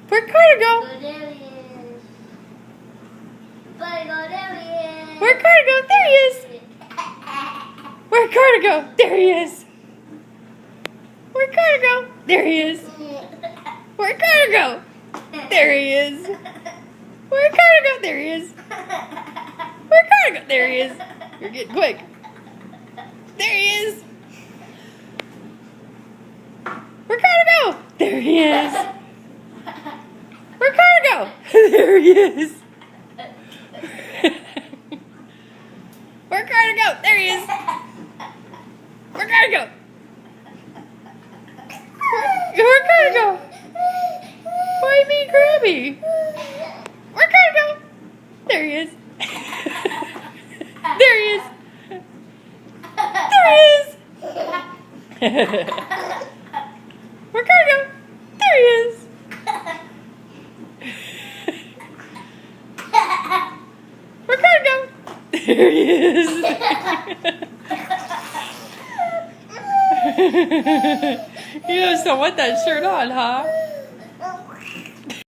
Where'd Carter go? Go, there he is. Buddy, go, there he is. Where'd Carter go? There he is. Where'd Carter go? There he is. Where'd Carter go? There he is. Where'd Carter go? There he is. Where'd Carter go? There he is. Where'd Carter go? There he is. You're getting quick. There he is. Where'd Carter go? There he is. Where'd Carter go? There he is. Where'd Carter go? There he is. Where'd Carter go? Where'd Carter go? Why me grabby? Where'd Carter go? There he is. There he is. There he is. Where'd Carter go? There he is. Where'd Carter go? There he is. You just don't want that shirt on, huh?